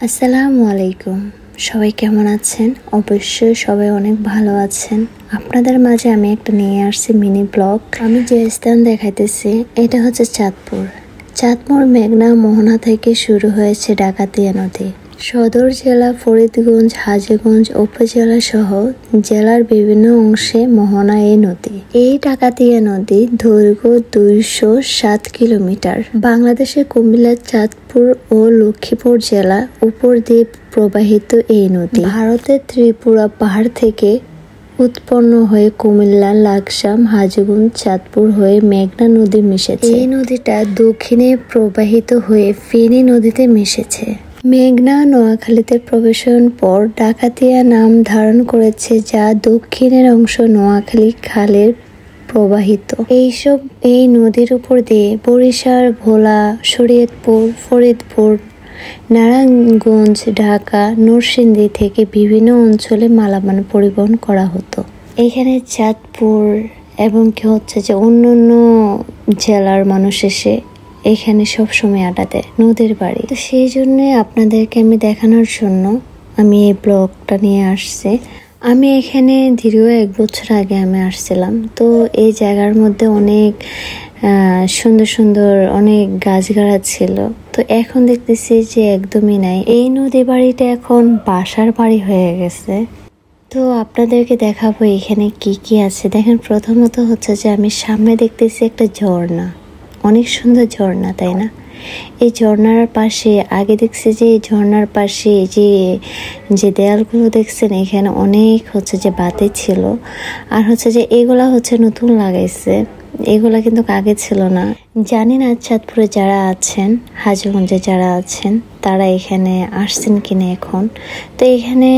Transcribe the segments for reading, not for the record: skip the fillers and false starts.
আসসালামু আলাইকুম। সবাই কেমন আছেন? অবশ্যই সবাই অনেক ভালো আছেন। আপনাদের মাঝে আমি একটা নিয়ে আসছি মিনি ব্লগ। আমি যে স্থান দেখাইতেছি এটা হচ্ছে চাঁদপুর। চাঁদপুর মেঘনা মোহনা থেকে শুরু হয়েছে ডাকাতিয়া নদী। সদর জেলা ফরিদগঞ্জ, হাজীগঞ্জ উপজেলা সহ জেলার বিভিন্ন অংশে মোহনা এই নদী। এই ডাকাতিয়া নদী দৈর্ঘ্য 207 কিলোমিটার। বাংলাদেশের কুমিল্লা, চাঁদপুর ও লক্ষ্মীপুর জেলা উপর দিয়ে প্রবাহিত এই নদী ভারতের ত্রিপুরা পাহাড় থেকে উৎপন্ন হয়ে কুমিল্লা, লাকসাম, হাজীগঞ্জ, চাঁদপুর হয়ে মেঘনা নদী মিশেছে। এই নদীটা দক্ষিণে প্রবাহিত হয়ে ফেনী নদীতে মিশেছে। মেঘনা নোয়াখালীতে প্রবেশের পর ডাকাতিয়া নাম ধারণ করেছে, যা দক্ষিণের অংশ নোয়াখালী খালের প্রবাহিত। এই নদীর উপর দিয়ে বরিশাল, ভোলা, শরীয়তপুর, ফরিদপুর, নারায়ণগঞ্জ, ঢাকা, নরসিংদী থেকে বিভিন্ন অঞ্চলে মালামাল পরিবহন করা হতো। এখানে চাঁদপুর এবং অন্যান্য জেলার মানুষ এসে এখানে সবসময় আড্ডা দেয়, নদীর বাড়ি। তো সেই জন্য আপনাদেরকে আমি দেখানোর জন্য আমি এই ব্লগটা নিয়ে আসছি। আমি এখানে দীর্ঘ 1 বছর আগে আমি আসছিলাম। তো এই জায়গার মধ্যে অনেক সুন্দর সুন্দর অনেক গাছগাড়া ছিল। তো এখন দেখতেছি যে একদমই নাই। এই নদী বাড়িটা এখন বাসার বাড়ি হয়ে গেছে। তো আপনাদেরকে দেখাবো এখানে কি কি আছে। দেখেন, প্রথমত হচ্ছে যে আমি সামনে দেখতেছি একটা ঝর্ণা, অনেক সুন্দর ঝর্ণা, তাই না? এই ঝর্ণার পাশে আগে দেখছি যে এই ঝর্ণার পাশে যে দেয়ালগুলো দেখছেন, এখানে অনেক বাতি ছিল। আর যে এগুলা নতুন লাগাইছে, এগুলা কিন্তু আগে ছিল না। জানি না চাঁদপুরে যারা আছেন, হাজীগঞ্জে যারা আছেন, তারা এখানে আসছেন কিনা এখন। তো এখানে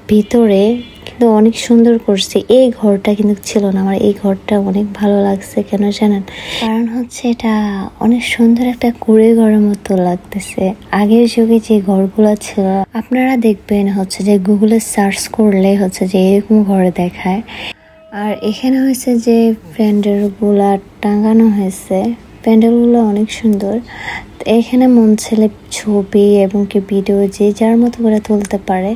ভিতরে কিন্তু অনেক সুন্দর করছে। এই ঘরটা কিন্তু ছিল না। আমার এই ঘরটা অনেক ভালো লাগছে। কেন জানেন? কারণ এটা অনেক সুন্দর একটা কুড়ে ঘরের মতো লাগতেছে। আগের যুগে যে ঘরগুলো ছিল, আপনারা দেখবেন যে গুগলে সার্চ করলে যে এরকম ঘর দেখায়। আর এখানে যে প্যান্ডেল গুলা টাঙানো হয়েছে, প্যান্ডেল গুলো অনেক সুন্দর। এখানে মন ছেলে ছবি এবং কি ভিডিও যে যার মতো করে তুলতে পারে,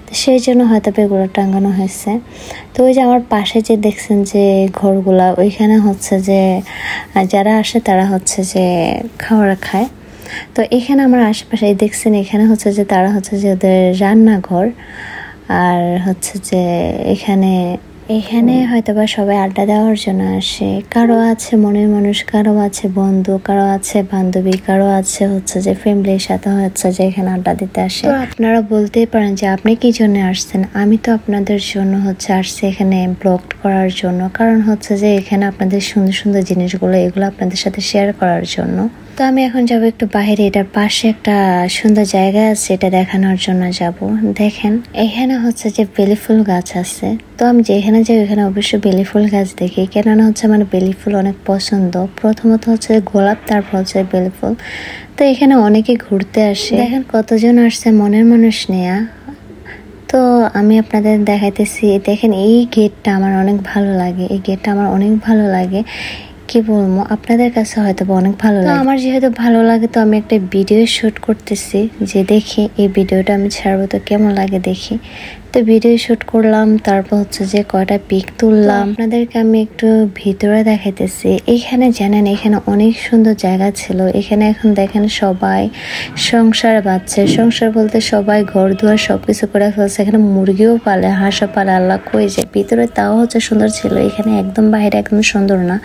তো সেই জন্য হয়তো এগুলো টাঙানো হয়েছে। তো ওই যে আমার পাশে যে দেখছেন যে ঘরগুলা, ওইখানে যে যারা আসে তারা যে খাবার খায়। তো এখানে আমার আশেপাশে দেখছেন, এখানে যে তারা যে ওদের রান্নাঘর। আর যে এখানে হয়তোবা সবাই আড্ডা দেওয়ার জন্য আসে। কারো আছে মনের মানুষ, কারো আছে বন্ধু, কারো আছে বান্ধবী, কারো আছে যে ফ্যামিলির সাথে যে এখানে আড্ডা দিতে আসে। তো আপনারা বলতেই পারেন যে আপনি কি জন্য আসছেন। আমি তো আপনাদের জন্য আসছি এখানে ব্লগ করার জন্য। কারণ যে এখানে আপনাদের সুন্দর সুন্দর জিনিসগুলো, এগুলো আপনাদের সাথে শেয়ার করার জন্য। তো আমি এখন যাব একটু বাইরে। এটার পাশে একটা সুন্দর জায়গা আছে, এটা দেখানোর জন্য যাব। দেখেন, এখানে যে বেলি ফুল গাছ আছে। তো আমি যেখানে যাই ওখানে অবশ্যই বেলি ফুল গাছ দেখি। কেননা আমার বেলি ফুল অনেক পছন্দ। প্রথমত গোলাপ, তারপর বেলি ফুল। তো এখানে অনেকে ঘুরতে আসে। দেখেন কতজন আসছে মনের মানুষ নেয়া। তো আমি আপনাদের দেখাইতেছি। দেখেন, এই গেটটা আমার অনেক ভালো লাগে। এই গেটটা আমার অনেক ভালো লাগে। কি বলবো, আপনাদের কাছে হয়তো অনেক ভালো লাগে। আমার যেহেতু ভালো লাগে, তো আমি একটা ভিডিও শুট করতেছি, যে দেখি এই ভিডিওটা আমি ছাড়বো তো কেমন লাগে দেখি। তো ভিডিও শুট করলাম, তারপর যে কয়টা পিক তুললাম। আপনাদেরকে আমি একটু ভিতরে দেখাইতেছি। এখানে জানেন, এখানে অনেক সুন্দর জায়গা ছিল। এখানে এখন দেখেন সবাই সংসার বাঁধছে। সংসার বলতে সবাই ঘর দুয়ার সবকিছু করে ফেলছে। এখানে মুরগিও পালে, হাঁসও পালে। আল্লাহ কই যে ভিতরে তাও সুন্দর ছিল। এখানে একদম বাইরে একদম সুন্দর না।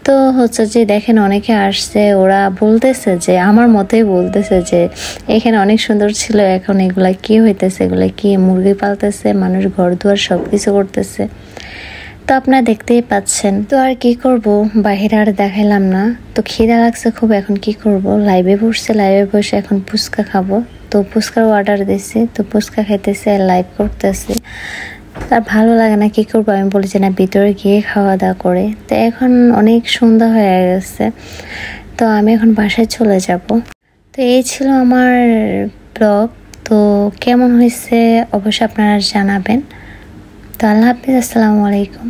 তো যে দেখেন অনেকে আসছে, ওরা বলতেছে যে আমার মতেই বলতেছে যে এখানে অনেক সুন্দর ছিল। এখন এগুলা কি হইতেছে, এগুলা কি মুরগি পালতেছে, মানুষ ঘর দুয়ার সবকিছু করতেছে। তো আপনারা দেখতেই পাচ্ছেন। তো আর কি করব, বাহিরে আর দেখাইলাম না। তো খিদা লাগছে খুব, এখন কি করব, লাইভে বসে এখন ফুচকা খাবো। তো ফুচকার অর্ডার দিয়েছি। তো ফুচকা খাইতেছি আর লাইভ করতেছি। তার ভালো লাগে না, কি করবো। আমি বলি যে না, ভিতরে গিয়ে খাওয়া দাওয়া করে। তো এখন অনেক সন্ধ্যা হয়ে গেছে। তো আমি এখন বাসায় চলে যাব। তো এই ছিল আমার ব্লগ। তো কেমন হয়েছে অবশ্যই আপনারা জানাবেন। তো আল্লাহ হাফিজ, আসসালামু আলাইকুম।